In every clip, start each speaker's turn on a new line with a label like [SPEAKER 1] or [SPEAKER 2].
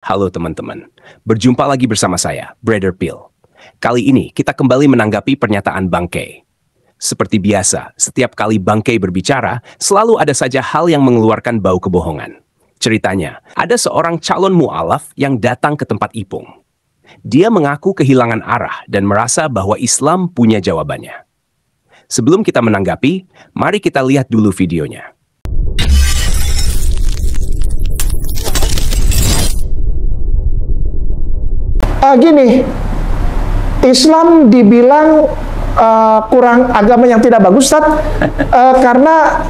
[SPEAKER 1] Halo teman-teman, berjumpa lagi bersama saya, Brother Phil. Kali ini kita kembali menanggapi pernyataan Bangkei. Seperti biasa, setiap kali Bangkei berbicara, selalu ada saja hal yang mengeluarkan bau kebohongan. Ceritanya, ada seorang calon mu'alaf yang datang ke tempat Ipung. Dia mengaku kehilangan arah dan merasa bahwa Islam punya jawabannya. Sebelum kita menanggapi, mari kita lihat dulu videonya.
[SPEAKER 2] Gini, Islam dibilang kurang agama yang tidak bagus, Ustaz, karena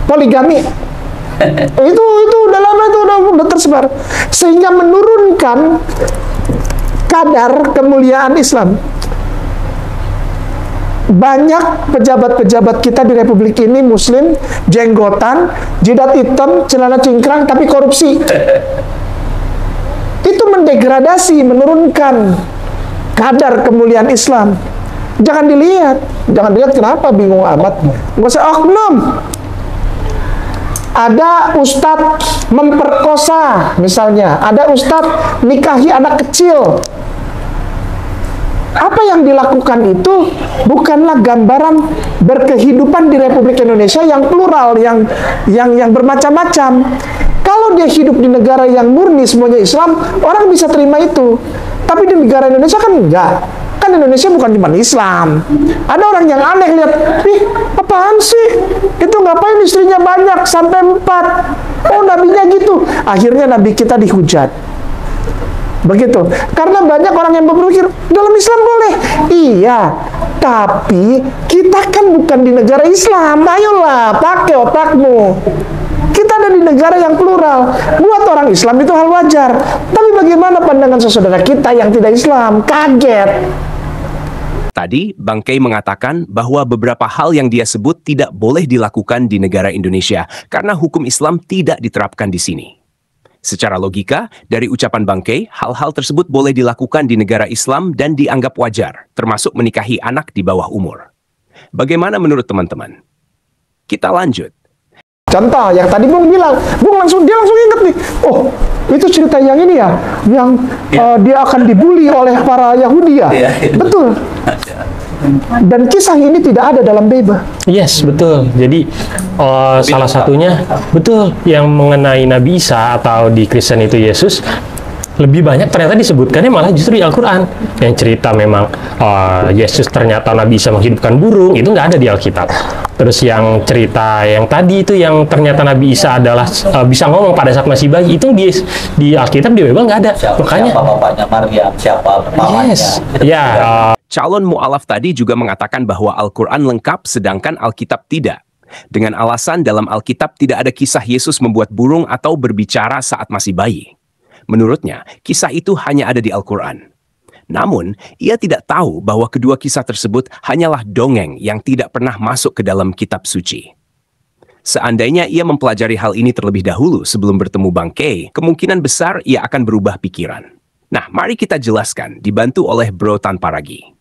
[SPEAKER 2] poligami. itu udah lama, itu udah tersebar, sehingga menurunkan kadar kemuliaan Islam. Banyak pejabat-pejabat kita di Republik ini Muslim, jenggotan, jidat hitam, celana cingkrang, tapi korupsi. Itu mendegradasi, menurunkan kadar kemuliaan Islam. Jangan dilihat kenapa bingung amat. Nggak usah oknum. Ada ustadz memperkosa, misalnya. Ada ustadz nikahi anak kecil. Apa yang dilakukan itu bukanlah gambaran berkehidupan di Republik Indonesia yang plural, yang bermacam-macam. Kalau dia hidup di negara yang murni semuanya Islam, orang bisa terima itu. Tapi di negara Indonesia kan enggak. Kan Indonesia bukan cuma Islam. Ada orang yang aneh lihat, ih, apaan sih? Itu ngapain istrinya banyak sampai 4? Oh, nabinya gitu. Akhirnya nabi kita dihujat. Begitu. Karena banyak orang yang berpikir dalam Islam boleh. Iya, tapi kita kan bukan di negara Islam. Ayolah, pakai otakmu. Kita ada di negara yang plural. Buat orang Islam itu hal wajar. Tapi bagaimana pandangan saudara kita yang tidak Islam? Kaget.
[SPEAKER 1] Tadi, Bangkei mengatakan bahwa beberapa hal yang dia sebut tidak boleh dilakukan di negara Indonesia karena hukum Islam tidak diterapkan di sini. Secara logika, dari ucapan Bangkei, hal-hal tersebut boleh dilakukan di negara Islam dan dianggap wajar, termasuk menikahi anak di bawah umur. Bagaimana menurut teman-teman? Kita lanjut.
[SPEAKER 2] Contoh, yang tadi Bung bilang, dia langsung ingat nih, oh, itu cerita yang ini ya, yang dia akan dibully oleh para Yahudi ya. Betul. Dan kisah ini tidak ada dalam Bible.
[SPEAKER 3] Yes, betul. Jadi salah satunya betul yang mengenai Nabi Isa atau di Kristen itu Yesus lebih banyak ternyata disebutkannya malah justru di Al-Quran. Yang cerita memang Yesus ternyata Nabi Isa menghidupkan burung, itu nggak ada di Alkitab. Terus yang cerita yang tadi itu yang ternyata Nabi Isa adalah bisa ngomong pada saat masih bayi, itu di Alkitab di Bible nggak ada. Makanya
[SPEAKER 4] siapa bapaknya Maryam, siapa mamanya.
[SPEAKER 3] Yes. Ya.
[SPEAKER 1] Calon mu'alaf tadi juga mengatakan bahwa Al-Quran lengkap sedangkan Alkitab tidak. Dengan alasan dalam Alkitab tidak ada kisah Yesus membuat burung atau berbicara saat masih bayi. Menurutnya, kisah itu hanya ada di Al-Quran. Namun, ia tidak tahu bahwa kedua kisah tersebut hanyalah dongeng yang tidak pernah masuk ke dalam kitab suci. Seandainya ia mempelajari hal ini terlebih dahulu sebelum bertemu Bangkei, kemungkinan besar ia akan berubah pikiran. Nah, mari kita jelaskan, dibantu oleh Bro Tanpa Ragi.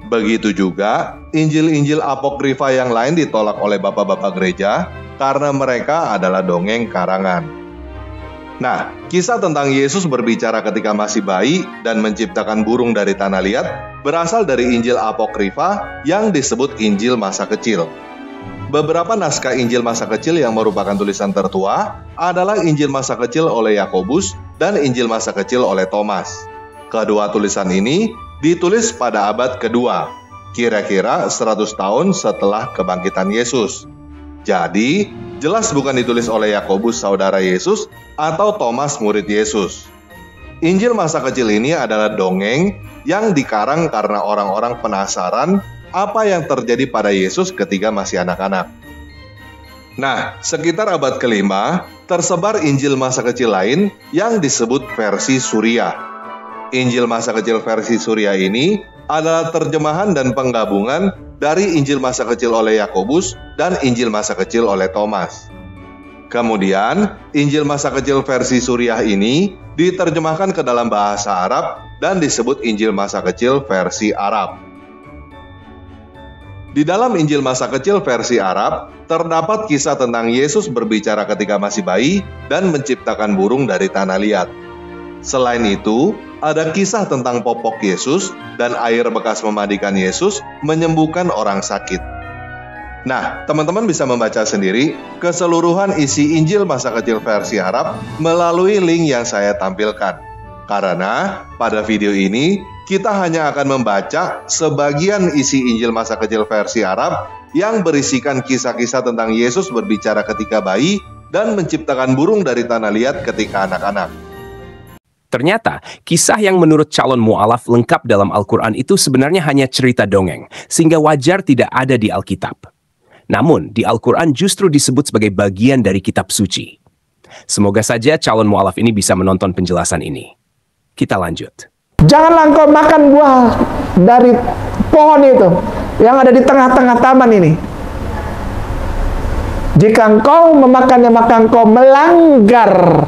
[SPEAKER 5] Begitu juga, Injil-Injil apokrifa yang lain ditolak oleh bapak-bapak gereja karena mereka adalah dongeng karangan. Nah, kisah tentang Yesus berbicara ketika masih bayi dan menciptakan burung dari tanah liat berasal dari Injil apokrifa yang disebut Injil masa kecil. Beberapa naskah Injil masa kecil yang merupakan tulisan tertua adalah Injil masa kecil oleh Yakobus dan Injil masa kecil oleh Thomas. Kedua tulisan ini ditulis pada abad kedua, kira-kira 100 tahun setelah kebangkitan Yesus. Jadi, jelas bukan ditulis oleh Yakobus saudara Yesus atau Thomas murid Yesus. Injil masa kecil ini adalah dongeng yang dikarang karena orang-orang penasaran apa yang terjadi pada Yesus ketika masih anak-anak. Nah, sekitar abad kelima, tersebar Injil masa kecil lain yang disebut versi Suriah. Injil masa kecil versi Suriah ini adalah terjemahan dan penggabungan dari Injil masa kecil oleh Yakobus dan Injil masa kecil oleh Thomas. Kemudian, Injil masa kecil versi Suriah ini diterjemahkan ke dalam bahasa Arab dan disebut Injil masa kecil versi Arab. Di dalam Injil masa kecil versi Arab, terdapat kisah tentang Yesus berbicara ketika masih bayi dan menciptakan burung dari tanah liat. Selain itu, ada kisah tentang popok Yesus dan air bekas memandikan Yesus menyembuhkan orang sakit. Nah, teman-teman bisa membaca sendiri keseluruhan isi Injil masa kecil versi Arab melalui link yang saya tampilkan. Karena pada video ini, kita hanya akan membaca sebagian isi Injil masa kecil versi Arab yang berisikan kisah-kisah tentang Yesus berbicara ketika bayi dan menciptakan burung dari tanah liat ketika anak-anak.
[SPEAKER 1] Ternyata, kisah yang menurut calon mu'alaf lengkap dalam Al-Quran itu sebenarnya hanya cerita dongeng, sehingga wajar tidak ada di Alkitab. Namun, di Al-Quran justru disebut sebagai bagian dari kitab suci. Semoga saja calon mu'alaf ini bisa menonton penjelasan ini. Kita lanjut.
[SPEAKER 2] Janganlah engkau makan buah dari pohon itu yang ada di tengah-tengah taman ini. Jika engkau memakannya, maka engkau melanggar,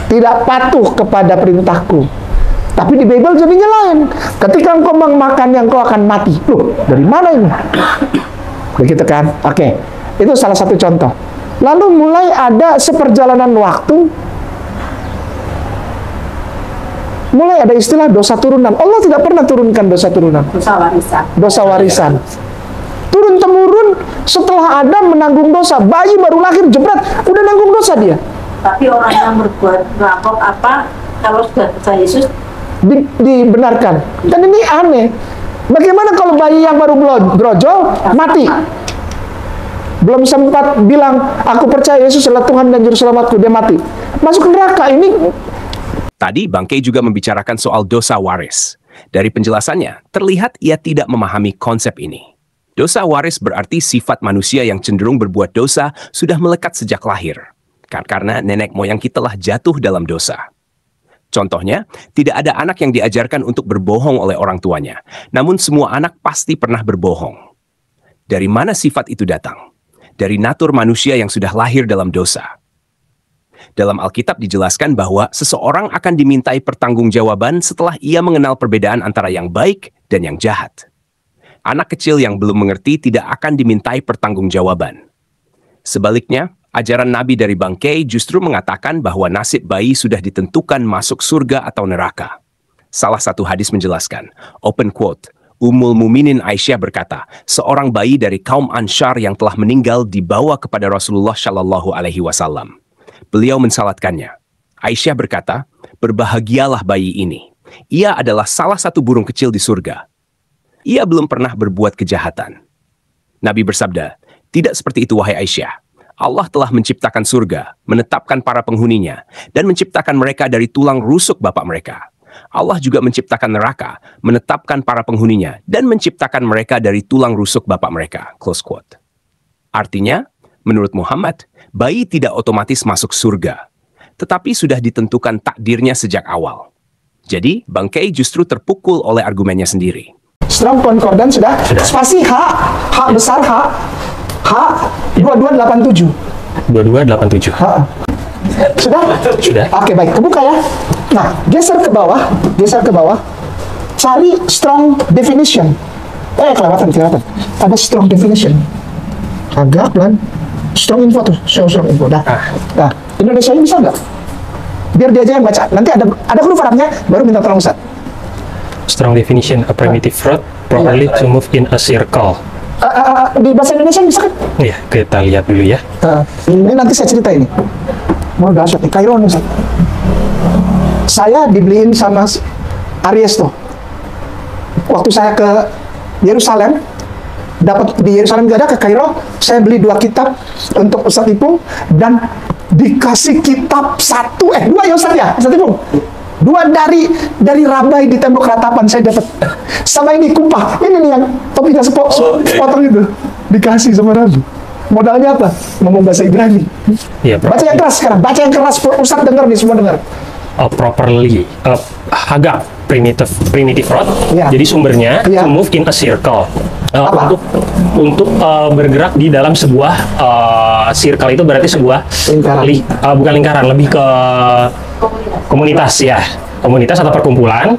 [SPEAKER 2] tidak patuh kepada perintahku. Tapi di Bible jadinya lain. Ketika engkau memakannya, engkau akan mati. Loh, dari mana ini? Begitu kan? Oke, itu salah satu contoh. Lalu mulai ada seperjalanan waktu, mulai ada istilah dosa turunan. Allah tidak pernah turunkan dosa turunan.
[SPEAKER 6] Dosa warisan.
[SPEAKER 2] Dosa warisan. Turun-temurun setelah Adam menanggung dosa. Bayi baru lahir jebret, udah nanggung dosa dia.
[SPEAKER 6] Tapi orang yang berbuat merampok apa, kalau sudah percaya Yesus,
[SPEAKER 2] dibenarkan. Dan ini aneh. Bagaimana kalau bayi yang baru brojol mati? Belum sempat bilang, aku percaya Yesus adalah Tuhan dan Juru Selamatku, dia mati. Masuk ke neraka. Ini
[SPEAKER 1] Tadi Bang Kay juga membicarakan soal dosa waris. Dari penjelasannya, terlihat ia tidak memahami konsep ini. Dosa waris berarti sifat manusia yang cenderung berbuat dosa sudah melekat sejak lahir. Karena nenek moyang kita telah jatuh dalam dosa. Contohnya, tidak ada anak yang diajarkan untuk berbohong oleh orang tuanya. Namun semua anak pasti pernah berbohong. Dari mana sifat itu datang? Dari natur manusia yang sudah lahir dalam dosa. Dalam Alkitab dijelaskan bahwa seseorang akan dimintai pertanggungjawaban setelah ia mengenal perbedaan antara yang baik dan yang jahat. Anak kecil yang belum mengerti tidak akan dimintai pertanggungjawaban. Sebaliknya, ajaran Nabi dari Bang Kay justru mengatakan bahwa nasib bayi sudah ditentukan masuk surga atau neraka. Salah satu hadis menjelaskan, open quote, Ummul Muminin Aisyah berkata, seorang bayi dari kaum Ansyar yang telah meninggal dibawa kepada Rasulullah Shallallahu Alaihi Wasallam. Beliau mensalatkannya. Aisyah berkata, berbahagialah bayi ini. Ia adalah salah satu burung kecil di surga. Ia belum pernah berbuat kejahatan. Nabi bersabda, tidak seperti itu wahai Aisyah. Allah telah menciptakan surga, menetapkan para penghuninya, dan menciptakan mereka dari tulang rusuk bapak mereka. Allah juga menciptakan neraka, menetapkan para penghuninya, dan menciptakan mereka dari tulang rusuk bapak mereka. Close quote. Artinya, menurut Muhammad, bayi tidak otomatis masuk surga, tetapi sudah ditentukan takdirnya sejak awal. Jadi, Bang Kay justru terpukul oleh argumennya sendiri.
[SPEAKER 2] Strong Concordance sudah. Spasi H besar H 2287.
[SPEAKER 3] 2287.
[SPEAKER 2] Sudah?
[SPEAKER 3] Sudah.
[SPEAKER 2] Oke, baik, kebuka ya. Nah, geser ke bawah. Cari strong definition. Kelewatan. Ada strong definition. Agak pelan. Strong info tuh, strong info. Nah, Indonesia ini bisa nggak? Biar dia aja yang baca. Nanti ada huruf Arabnya, baru minta tolong Ustaz.
[SPEAKER 3] Strong definition, a primitive rod properly to move in a circle.
[SPEAKER 2] Di bahasa Indonesia bisa kan?
[SPEAKER 3] Iya, kita lihat dulu ya.
[SPEAKER 2] Ini nanti saya cerita ini. Mau dahsyat nih, Kairo nih Ustaz. Saya dibeliin sama Aries tuh. Waktu saya ke Yerusalem, dapat di Yerusalem gak ada, ke Kairo, saya beli 2 kitab untuk Ustaz Ipung dan dikasih kitab 2 ya Ustaz Ipung. 2 dari Rabai di tembok ratapan saya dapat. Sama ini kumpah. Ini nih yang topinya sepotong itu. Dikasih sama Rabi. Modalnya apa? Ngomong bahasa Ibrani.
[SPEAKER 3] Ya,
[SPEAKER 2] baca yang keras sekarang. Baca yang keras. Ustaz dengar nih, semua dengar.
[SPEAKER 3] Properly. Agak primitive rod.
[SPEAKER 2] Ya.
[SPEAKER 3] Jadi sumbernya
[SPEAKER 2] Ya.
[SPEAKER 3] to move in a circle.
[SPEAKER 2] Apa?
[SPEAKER 3] Untuk bergerak di dalam sebuah circle itu berarti sebuah
[SPEAKER 2] Lingkaran.
[SPEAKER 3] Bukan lingkaran, lebih ke komunitas ya, komunitas atau perkumpulan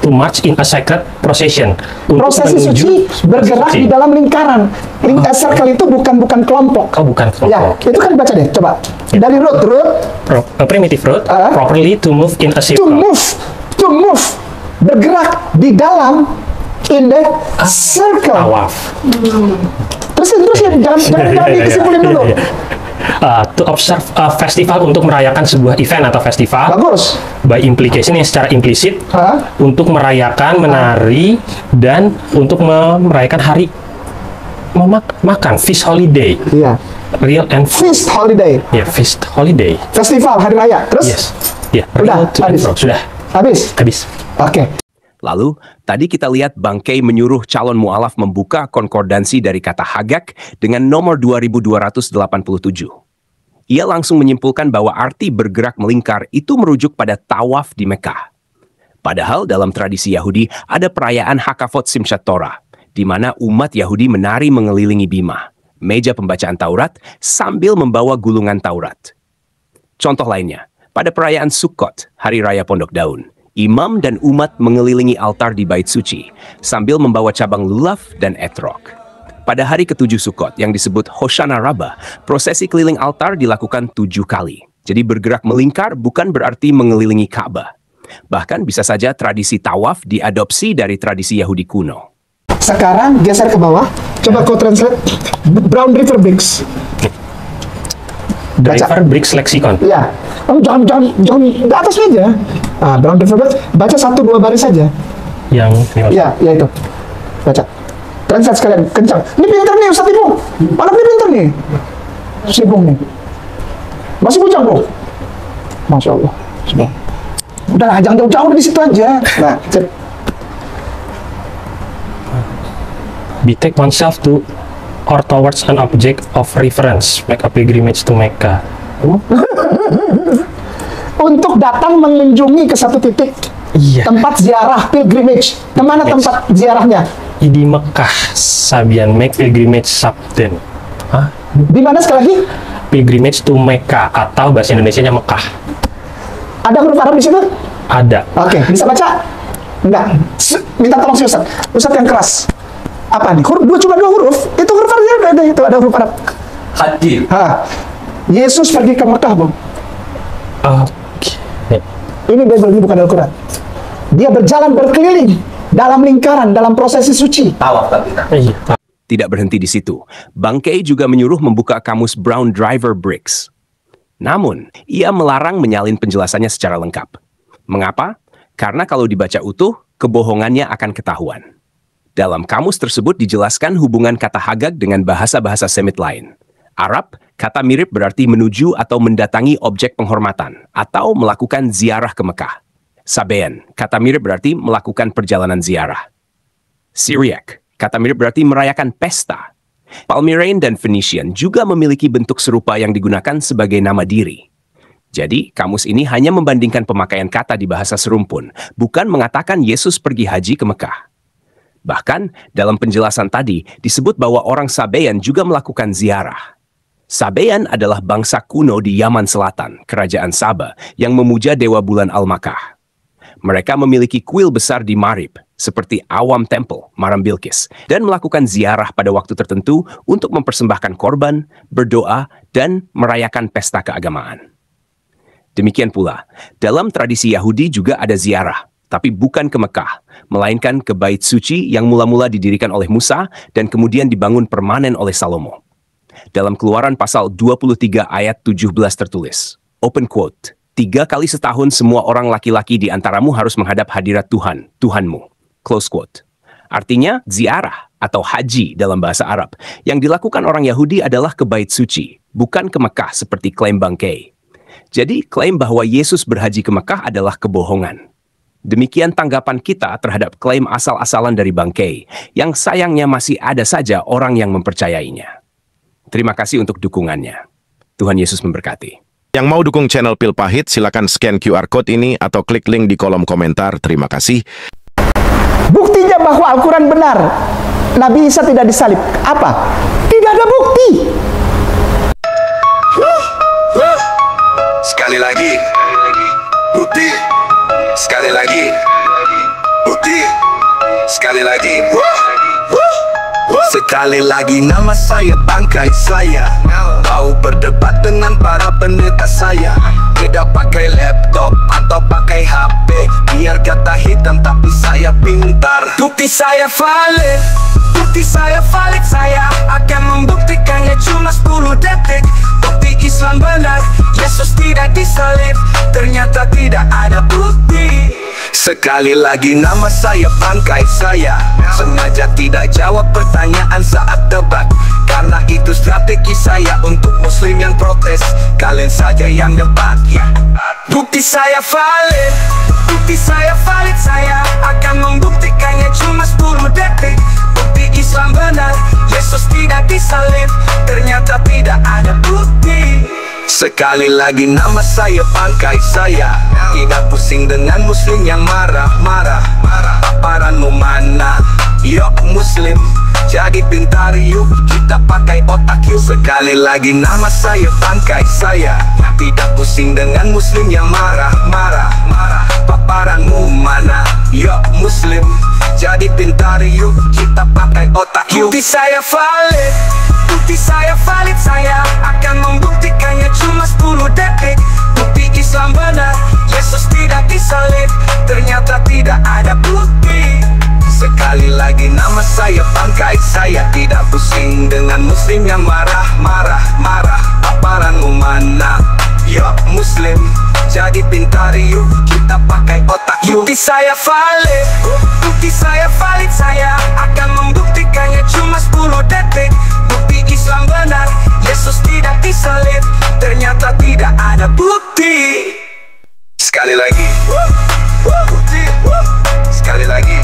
[SPEAKER 3] to march in a sacred procession. Untuk
[SPEAKER 2] Prosesi
[SPEAKER 3] menuju
[SPEAKER 2] suci bergerak
[SPEAKER 3] suci.
[SPEAKER 2] di dalam lingkaran. Circle itu bukan kelompok.
[SPEAKER 3] Oh, bukan
[SPEAKER 2] Ya,
[SPEAKER 3] kelompok.
[SPEAKER 2] itu kan baca deh, coba. Dari root,
[SPEAKER 3] A primitive road, properly to move in a
[SPEAKER 2] to
[SPEAKER 3] circle.
[SPEAKER 2] move, bergerak di dalam, in the circle.
[SPEAKER 3] Tawaf.
[SPEAKER 2] Terusin, jangan dikesimpulin dulu.
[SPEAKER 3] To observe a festival, untuk merayakan sebuah event atau festival.
[SPEAKER 2] Bagus.
[SPEAKER 3] By implication, yang secara implisit
[SPEAKER 2] Hah?
[SPEAKER 3] untuk merayakan, menari, dan untuk merayakan hari makan, feast holiday,
[SPEAKER 2] Iya.
[SPEAKER 3] real and
[SPEAKER 2] Feast holiday,
[SPEAKER 3] ya, feast holiday.
[SPEAKER 2] festival hari raya. Terus?
[SPEAKER 3] Yes, ya,
[SPEAKER 2] Udah,
[SPEAKER 3] real to and
[SPEAKER 2] habis.
[SPEAKER 3] fro. Sudah
[SPEAKER 2] Habis. Oke.
[SPEAKER 1] Lalu, tadi kita lihat Bangkei menyuruh calon mu'alaf membuka konkordansi dari kata Hagak dengan nomor 2287. Ia langsung menyimpulkan bahwa arti bergerak melingkar itu merujuk pada tawaf di Mekah. Padahal dalam tradisi Yahudi ada perayaan Hakafot Simchat Torah, di mana umat Yahudi menari mengelilingi bima, meja pembacaan Taurat, sambil membawa gulungan Taurat. Contoh lainnya, pada perayaan Sukkot, Hari Raya Pondok Daun, imam dan umat mengelilingi altar di Bait Suci, sambil membawa cabang lulaf dan etrog. Pada hari ke-7 Sukkot yang disebut Hoshana Rabbah, prosesi keliling altar dilakukan 7 kali. Jadi bergerak melingkar bukan berarti mengelilingi Ka'bah. Bahkan bisa saja tradisi tawaf diadopsi dari tradisi Yahudi kuno.
[SPEAKER 2] Sekarang geser ke bawah. Coba kau translate Brown River Bricks.
[SPEAKER 3] Driver Bricks Lexicon.
[SPEAKER 2] Ya. Jangan di atas aja. Brown River Bricks. Baca 1-2 baris saja.
[SPEAKER 3] Yang
[SPEAKER 2] Ya itu. Baca. Translate sekalian, kencang. Ini pinter nih Ustaz Ipung. Anak ini pinter nih. Si Ipung nih. Masih bujang, Bro. Masya Allah. Sudah. Udah, jangan jauh-jauh di situ aja. Nah, cek.
[SPEAKER 3] betake oneself to or towards an object of reference, make a pilgrimage to Mecca.
[SPEAKER 2] Untuk datang mengunjungi ke satu titik
[SPEAKER 3] Iya.
[SPEAKER 2] tempat ziarah pilgrimage. Kemana tempat ziarahnya?
[SPEAKER 3] Di Mekah, Sabian make pilgrimage Sabden. Hah?
[SPEAKER 2] Di mana sekali lagi?
[SPEAKER 3] Pilgrimage to Mecca, atau bahasa Indonesianya Mekah.
[SPEAKER 2] Ada huruf Arab di situ?
[SPEAKER 3] Ada.
[SPEAKER 2] Oke, bisa baca? Enggak. Minta tolong si Ustaz. Ustaz yang keras. Apa nih? Cuma dua huruf. Itu huruf Arab ada, itu ada huruf Arab.
[SPEAKER 4] Hadir.
[SPEAKER 2] Yesus pergi ke Mekah, Bung.
[SPEAKER 3] Oke.
[SPEAKER 2] Ini Bible, ini bukan Al-Quran. Dia berjalan berkeliling dalam lingkaran, dalam prosesi suci.
[SPEAKER 4] Tawaf tapi.
[SPEAKER 3] Iya.
[SPEAKER 1] Tidak berhenti di situ. Bangkei juga menyuruh membuka kamus Brown Driver Bricks. Namun, ia melarang menyalin penjelasannya secara lengkap. Mengapa? Karena kalau dibaca utuh, kebohongannya akan ketahuan. Dalam kamus tersebut dijelaskan hubungan kata Hagag dengan bahasa-bahasa Semit lain. Arab, kata mirip berarti menuju atau mendatangi objek penghormatan, atau melakukan ziarah ke Mekah. Sabean, kata mirip berarti melakukan perjalanan ziarah. Syriac, kata mirip berarti merayakan pesta. Palmyrene dan Phoenician juga memiliki bentuk serupa yang digunakan sebagai nama diri. Jadi, kamus ini hanya membandingkan pemakaian kata di bahasa serumpun, bukan mengatakan Yesus pergi haji ke Mekah. Bahkan, dalam penjelasan tadi, disebut bahwa orang Sabean juga melakukan ziarah. Sabean adalah bangsa kuno di Yaman Selatan, kerajaan Saba, yang memuja dewa bulan Al-Makah. Mereka memiliki kuil besar di Marib, seperti Awam Temple, Maram Bilqis, dan melakukan ziarah pada waktu tertentu untuk mempersembahkan korban, berdoa, dan merayakan pesta keagamaan. Demikian pula, dalam tradisi Yahudi juga ada ziarah, tapi bukan ke Mekah, melainkan ke Bait Suci yang mula-mula didirikan oleh Musa dan kemudian dibangun permanen oleh Salomo. Dalam Keluaran pasal 23 ayat 17 tertulis, open quote, 3 kali setahun semua orang laki-laki di antaramu harus menghadap hadirat Tuhan, Tuhanmu. Close quote. Artinya, ziarah atau haji dalam bahasa Arab yang dilakukan orang Yahudi adalah ke Bait Suci, bukan ke Mekah seperti klaim Bangkei. Jadi, klaim bahwa Yesus berhaji ke Mekah adalah kebohongan. Demikian tanggapan kita terhadap klaim asal-asalan dari Bangkei, yang sayangnya masih ada saja orang yang mempercayainya. Terima kasih untuk dukungannya. Tuhan Yesus memberkati.
[SPEAKER 7] Yang mau dukung channel Pil Pahit, silakan scan QR Code ini atau klik link di kolom komentar. Terima kasih.
[SPEAKER 2] Buktinya bahwa Al-Quran benar. Nabi Isa tidak disalib. Apa? Tidak ada bukti.
[SPEAKER 8] Sekali lagi, bukti. Sekali lagi, bukti. Sekali lagi. Sekali lagi nama saya bangkai saya. Mau berdebat dengan para pendeta saya. Tidak pakai laptop atau pakai HP. Biar kata hitam tapi saya pintar. Bukti saya valid. Bukti saya valid. Saya akan membuktikannya cuma 10 detik. Bukti Islam benar, Yesus tidak disalib. Ternyata tidak ada bukti. Sekali lagi nama saya bangkai saya. Sengaja tidak jawab pertanyaan saat debat, karena itu strategi saya untuk muslim yang protes. Kalian saja yang debat. Bukti saya valid. Bukti saya valid. Saya akan membuktikannya cuma 10 detik. Bukti Islam benar, Yesus tidak disalib. Ternyata tidak ada bukti. Sekali lagi nama saya bangkai saya. Tidak pusing dengan muslim yang marah-marah. Paparanmu mana? Yuk muslim, jadi pintar yuk, kita pakai otak yuk. Sekali lagi nama saya bangkai saya. Tidak pusing dengan muslim yang marah-marah. Paparanmu mana? Yuk muslim, jadi pintar yuk, kita pakai otak yuk. Bukti saya valid. Bukti saya valid. Saya akan membuktikannya cuma 10 detik. Bukti Islam benar, Yesus tidak disalib. Ternyata tidak ada bukti. Sekali lagi nama saya bangkai saya. Tidak pusing dengan muslim yang marah-marah. Paparanmu mana? Yuk muslim, jadi pintar yuk, kita pakai otak yuk. Bukti saya valid. Bukti saya valid. Saya akan membuktikannya cuma 10 detik. Bukti Islam benar, Yesus tidak disalib. Ternyata tidak ada bukti. Sekali lagi. Bukti. Sekali lagi.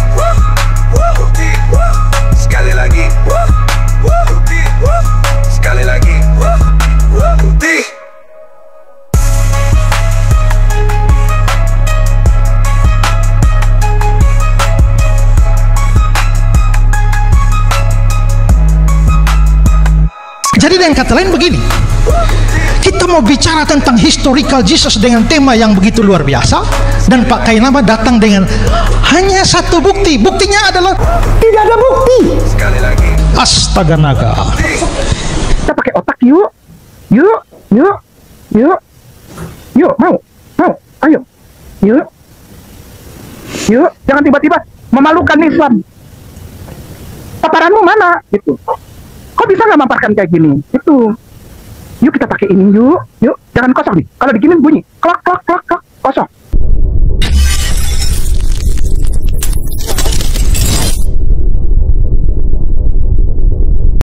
[SPEAKER 8] Bukti. Sekali lagi. Bukti. Sekali lagi. Bukti.
[SPEAKER 9] Jadi dengan kata lain begini, kita mau bicara tentang historical Jesus dengan tema yang begitu luar biasa, dan Pak Kainama datang dengan hanya satu bukti. Buktinya adalah tidak ada bukti.
[SPEAKER 8] Sekali lagi.
[SPEAKER 9] Astaga naga.
[SPEAKER 2] Kita pakai otak yuk. Yuk, mau, ayo. Yuk, jangan tiba-tiba memalukan Islam. Paparanmu mana? Gitu. Kok bisa nggak mamparkan kayak gini? Itu. Yuk kita pakai ini yuk. Jangan kosong nih. Kalau diginin bunyi klak, kosong.